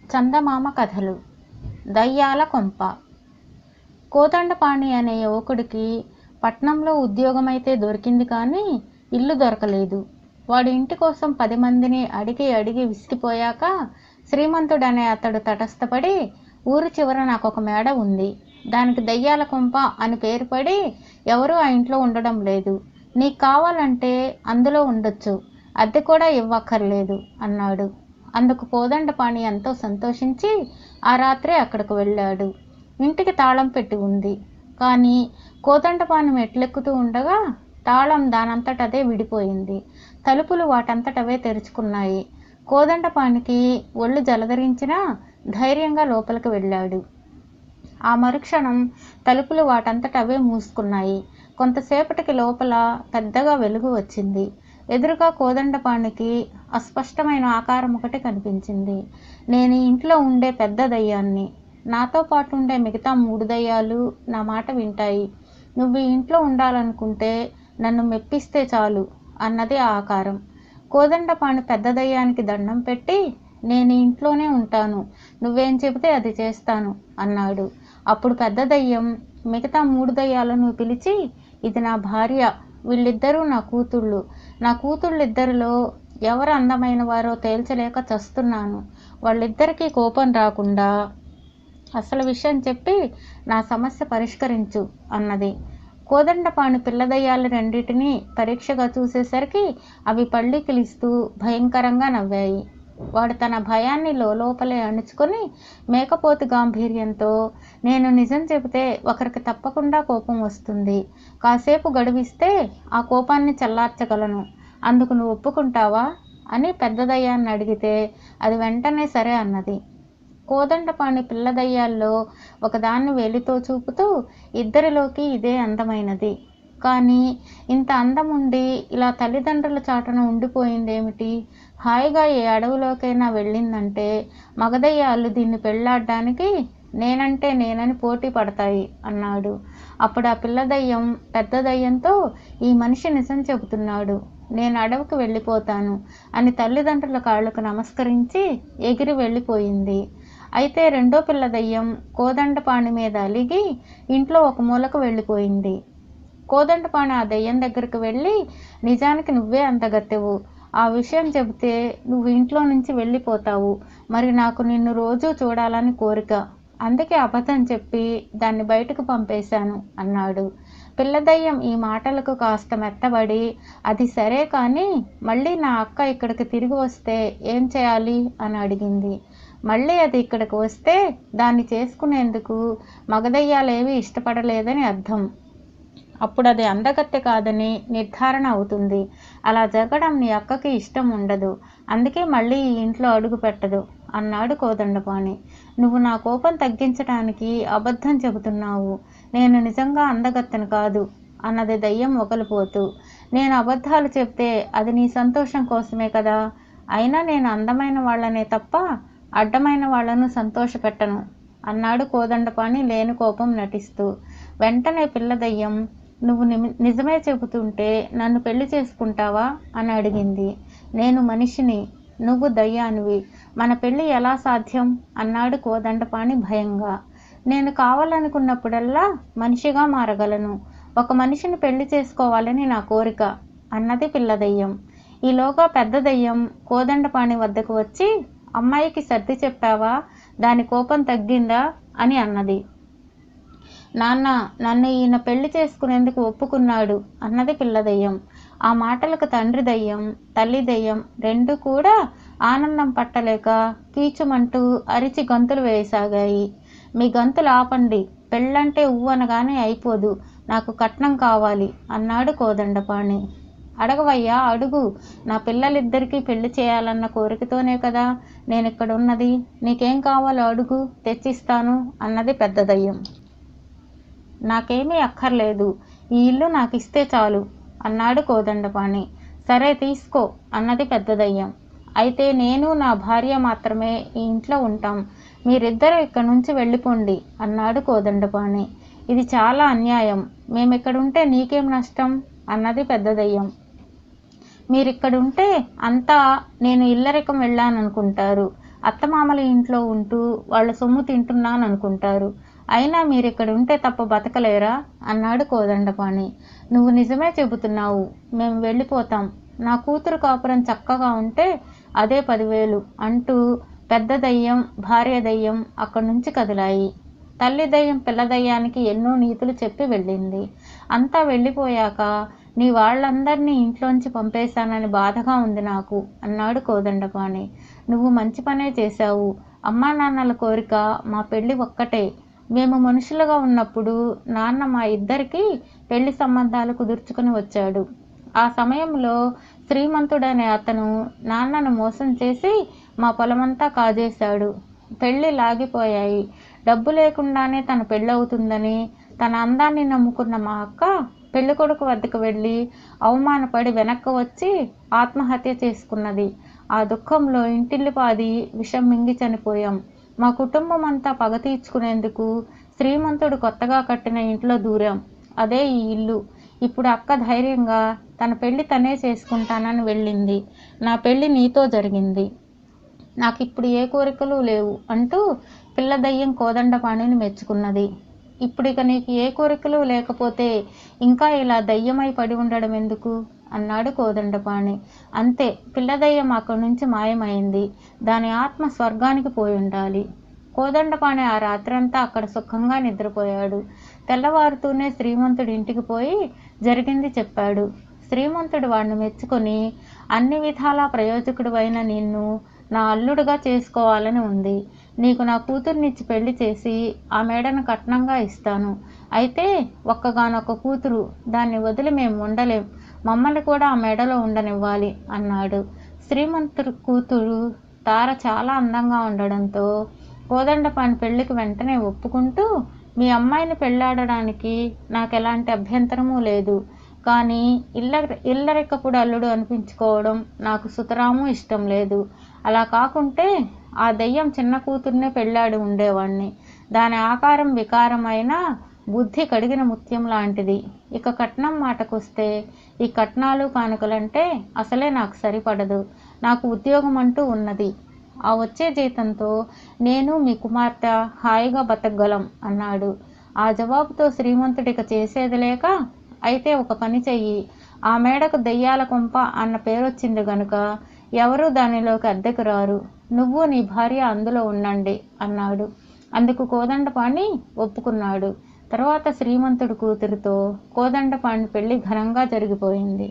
చందమామ కథలు. దయ్యాల కొంప. కోదండపాణి అనే యువకుడికి పట్నంలో ఉద్యోగమైతే దొరికింది కానీ ఇల్లు దొరకలేదు. వాడి ఇంటి కోసం 10 మందిని అడిగి అడిగి విసిగిపోయాక శ్రీమంతుడనే అతడు తటస్థపడి, ఊరి చివర నాకొక మేడ ఉంది, దానికి దయ్యాల కొంప అని పేరు పడి ఎవరూ ఆ ఇంట్లో ఉండడం లేదు, నీకు కావాలంటే అందులో ఉండొచ్చు, అద్దె కూడా ఇవ్వక్కర్లేదు అన్నాడు. అందుకు కోదండపాణి ఎంతో సంతోషించి ఆ రాత్రే అక్కడికి వెళ్ళాడు. ఇంటికి తాళం పెట్టి ఉంది, కానీ కోదండపాణి మెట్లెక్కుతూ ఉండగా తాళం దానంతటదే విడిపోయింది. తలుపులు వాటంతటవే తెరుచుకున్నాయి. కోదండపాణికి ఒళ్ళు జలధరించినా ధైర్యంగా లోపలికి వెళ్ళాడు. ఆ మరుక్షణం తలుపులు వాటంతటవే మూసుకున్నాయి. కొంతసేపటికి లోపల పెద్దగా వెలుగు వచ్చింది. ఎదురుగా కోదండపాణికి అస్పష్టమైన ఆకారం ఒకటి కనిపించింది. నేను ఇంట్లో ఉండే పెద్ద దయ్యాన్ని, నాతో పాటు ఉండే మిగతా 3 దయ్యాలు నా మాట వింటాయి, నువ్వు ఈ ఇంట్లో ఉండాలనుకుంటే నన్ను మెప్పిస్తే చాలు అన్నది ఆ ఆకారం. కోదండపాణి పెద్ద దయ్యానికి దండం పెట్టి, నేను ఇంట్లోనే ఉంటాను, నువ్వేం చెబితే అది చేస్తాను అన్నాడు. అప్పుడు పెద్ద దయ్యం మిగతా 3 దయ్యాలను పిలిచి, ఇది నా భార్య, వీళ్ళిద్దరూ నా కూతుళ్ళు, నా కూతుళ్ళిద్దరిలో ఎవరు అందమైన వారో తేల్చలేక చస్తున్నాను, వాళ్ళిద్దరికీ కోపం రాకుండా అసలు విషయం చెప్పి నా సమస్య పరిష్కరించు అన్నది. కోదండపాణి పిల్లదయ్యాలు రెండింటినీ పరీక్షగా చూసేసరికి అవి పళ్ళికిలిస్తూ భయంకరంగా నవ్వాయి. వాడు తన భయాన్ని లోపలే అణుచుకొని మేకపోతు గాంభీర్యంతో, నేను నిజం చెబితే ఒకరికి తప్పకుండా కోపం వస్తుంది, కాసేపు గడువిస్తే ఆ కోపాన్ని చల్లార్చగలను, అందుకు నువ్వు ఒప్పుకుంటావా అని పెద్ద దయ్యాన్ని అడిగితే అది వెంటనే సరే అన్నది. కోదండపాణి పిల్లదయ్యాల్లో ఒకదాన్ని వేలితో చూపుతూ, ఇద్దరిలోకి ఇదే అందమైనది, కానీ ఇంత అందం ఉండి ఇలా తల్లిదండ్రుల చాటున ఉండిపోయిందేమిటి, హాయిగా ఏ అడవిలోకైనా వెళ్ళిందంటే మగదయ్యాలు దీన్ని పెళ్లాడడానికి నేనంటే నేనని పోటీ పడతాయి అన్నాడు. అప్పుడు ఆ పిల్లదయ్యం పెద్ద దయ్యంతో, ఈ మనిషి నిజం చెబుతున్నాడు, నేను అడవికి వెళ్ళిపోతాను అని తల్లిదండ్రుల కాళ్ళకు నమస్కరించి ఎగిరి వెళ్ళిపోయింది. అయితే రెండో పిల్లదయ్యం కోదండపాణి మీద అలిగి ఇంట్లో ఒక మూలకు వెళ్ళిపోయింది. కోదండపాణి ఆ దయ్యం దగ్గరికి వెళ్ళి, నిజానికి నువ్వే అందగత్తెవు, ఆ విషయం చెబితే నువ్వు ఇంట్లో నుంచి వెళ్ళిపోతావు, మరి నాకు నిన్ను రోజూ చూడాలని కోరిక, అందుకే అబద్ధం చెప్పి దాన్ని బయటకు పంపేశాను అన్నాడు. పిల్లదయ్యం ఈ మాటలకు కాస్త మెత్తబడి, అది సరే కానీ మళ్ళీ నా అక్క ఇక్కడికి తిరిగి వస్తే ఏం చేయాలి అని అడిగింది. మళ్ళీ అది ఇక్కడికి వస్తే దాన్ని చేసుకునేందుకు మగదయ్యాలేవి ఇష్టపడలేదని అర్థం, అప్పుడు అది అందగత్తె కాదని నిర్ధారణ అవుతుంది, అలా జరగడం నీ అక్కకి ఇష్టం ఉండదు, అందుకే మళ్ళీ ఈ ఇంట్లో అడుగు పెట్టదు అన్నాడు కోదండపాణి. నువ్వు నా కోపం తగ్గించడానికి అబద్ధం చెబుతున్నావు, నేను నిజంగా అందగత్తెను కాదు అన్నది దయ్యం వగలిపోతూ. నేను అబద్ధాలు చెప్తే అది నీ సంతోషం కోసమే కదా, అయినా నేను అందమైన వాళ్ళనే తప్ప అడ్డమైన వాళ్లను సంతోషపెట్టను అన్నాడు కోదండపాణి లేని కోపం నటిస్తూ. వెంటనే పిల్లదయ్యం, నువ్వు నిజమే చెబుతుంటే నన్ను పెళ్లి చేసుకుంటావా అని అడిగింది. నేను మనిషిని, నువ్వు దయ్యానివి, మన పెళ్లి ఎలా సాధ్యం అన్నాడు కోదండపాణి భయంగా. నేను కావాలనుకున్నప్పుడల్లా మనిషిగా మారగలను, ఒక మనిషిని పెళ్లి చేసుకోవాలని నా కోరిక అన్నది పిల్లదయ్యం. ఈలోగా పెద్ద దయ్యం కోదండపాణి వద్దకు వచ్చి, అమ్మాయికి సర్ది చెప్పావా, దాని కోపం తగ్గిందా అని అన్నది. నాన్న, నన్ను ఈయన పెళ్లి చేసుకునేందుకు ఒప్పుకున్నాడు అన్నది పిల్లదయ్యం. ఆ మాటలకు తండ్రి దయ్యం తల్లి దయ్యం రెండూ కూడా ఆనందం పట్టలేక కీచుమంటూ అరిచి గంతులు వేయసాగాయి. మీ గంతులు ఆపండి, పెళ్ళంటే అనగానే అయిపోదు, నాకు కట్నం కావాలి అన్నాడు కోదండపాణి. అడగవయ్యా అడుగు, నా పిల్లలిద్దరికీ పెళ్లి చేయాలన్న కోరికతోనే కదా నేనిక్కడున్నది, నీకేం కావాలో అడుగు, తెచ్చిస్తాను అన్నది పెద్ద దయ్యం. నాకేమీ అక్కర్లేదు, ఈ ఇల్లు నాకు ఇస్తే చాలు అన్నాడు కోదండపాణి. సరే తీసుకో అన్నది పెద్ద దయ్యం. అయితే నేను నా భార్య మాత్రమే ఈ ఇంట్లో ఉంటాం, మీరిద్దరూ ఇక్కడి నుంచి వెళ్ళిపోండి అన్నాడు కోదండపాణి. ఇది చాలా అన్యాయం, మేమిక్కడుంటే నీకేం నష్టం అన్నది పెద్ద దయ్యం. మీరిక్కడుంటే అంతా నేను ఇల్లరికం వెళ్ళాననుకుంటారు, అత్తమామల ఇంట్లో ఉంటూ వాళ్ళ సొమ్ము తింటున్నాననుకుంటారు. అయినా మీరిక్కడ ఉంటే తప్ప బతకలేరా? అన్నాడు కోదండపాణి. నువ్వు నిజమే చెబుతున్నావు. మేము వెళ్ళిపోతాం. నా కూతురు కాపురం చక్కగా ఉంటే అదే 10,000 అంటూ పెద్ద దయ్యం, భార్య దయ్యం అక్కడి నుంచి కదిలాయి. తల్లి దయ్యం పిల్ల దయ్యానికి ఎన్నో నీతులు చెప్పి వెళ్ళింది. అంతా వెళ్ళిపోయాక నీ వాళ్ళందరినీ ఇంట్లోంచి పంపేశానని బాధగా ఉంది నాకు అన్నాడు కోదండపాణి. నువ్వు మంచి పనే చేశావు. అమ్మా నాన్నల కోరిక మా పెళ్ళి ఒక్కటే. మేము మనుషులుగా ఉన్నప్పుడు నాన్న మా ఇద్దరికీ పెళ్లి సంబంధాలు కుదుర్చుకుని వచ్చాడు. ఆ సమయంలో శ్రీమంతుడనే అతను నాన్నను మోసం చేసి మా పొలమంతా కాజేశాడు. పెళ్లి లాగిపోయాయి. డబ్బు లేకుండానే తన పెళ్ళవుతుందని తన అందాన్ని నమ్ముకున్న మా అక్క పెళ్ళికొడుకు వద్దకు వెళ్ళి అవమానపడి వెనక్కి వచ్చి ఆత్మహత్య చేసుకున్నది. ఆ దుఃఖంలో ఇంటిల్లిపాది విషం మింగి చనిపోయాం. మా కుటుంబం అంతా పగ తీర్చుకునేందుకు శ్రీమంతుడు కొత్తగా కట్టిన ఇంట్లో దూరాం. అదే ఈ ఇల్లు. ఇప్పుడు అక్క ధైర్యంగా తన పెళ్లి తనే చేసుకుంటానని వెళ్ళింది. నా పెళ్లి నీతో జరిగింది. నాకిప్పుడు ఏ కోరికలు లేవు అంటూ పిల్ల దయ్యం కోదండపాణిని మెచ్చుకున్నది. ఇప్పుడిక నీకు ఏ కోరికలు లేకపోతే ఇంకా ఇలా దయ్యమై పడి ఉండడం ఎందుకు? అన్నాడు కోదండపాణి. అంతే, పిల్ల దయ్యం అక్కడి నుంచి మాయమైంది. దాని ఆత్మ స్వర్గానికి పోయి ఉండాలి. కోదండపాణి ఆ రాత్రంతా అక్కడ సుఖంగా నిద్రపోయాడు. తెల్లవారుతూనే శ్రీమంతుడి ఇంటికి పోయి జరిగింది చెప్పాడు. శ్రీమంతుడు వాడిని మెచ్చుకొని, అన్ని విధాలా ప్రయోజకుడివైన నిన్ను నా అల్లుడుగా చేసుకోవాలని ఉంది. నీకు నా కూతుర్నిచ్చి పెళ్లి చేసి ఆ మేడను కట్నంగా ఇస్తాను. అయితే ఒక్కగానొక్క కూతురు, దాన్ని వదిలి మేము ఉండలేం. మమ్మల్ని కూడా ఆ మేడలో ఉండనివ్వాలి అన్నాడు. శ్రీమంతుడి కూతురు తార చాలా అందంగా ఉండడంతో కోదండపాణి పెళ్లికి వెంటనే ఒప్పుకుంటూ, మీ అమ్మాయిని పెళ్లాడడానికి నాకు ఎలాంటి అభ్యంతరమూ లేదు. కానీ ఇల్లరికప్పుడు అల్లుడు అనిపించుకోవడం నాకు సుతరాము ఇష్టం లేదు. అలా కాకుంటే ఆ దయ్యం చిన్న కూతుర్నే పెళ్ళాడి ఉండేవాణ్ణి. దాని ఆకారం వికారమైన బుద్ధి కడిగిన ముత్యం లాంటిది. ఇక కట్నం మాటకొస్తే ఈ కట్నాలు కానుకలంటే అసలే నాకు సరిపడదు. నాకు ఉద్యోగం అంటూ ఉన్నది. ఆ వచ్చే జీతంతో నేను మీ కుమార్తె హాయిగా బతకగలం అన్నాడు. ఆ జవాబుతో శ్రీమంతుడిక చేసేది లేక, అయితే ఒక పని చెయ్యి. ఆ మేడకు దెయ్యాల కొంప అన్న పేరొచ్చింది గనుక ఎవరూ దానిలోకి అద్దెకు రారు. నువ్వు నీ భార్య అందులో ఉండండి అన్నాడు. అందుకు కోదండపాణి ఒప్పుకున్నాడు. తర్వాత శ్రీమంతుడి కూతురితో కోదండపాణి పెళ్లి ఘనంగా జరిగిపోయింది.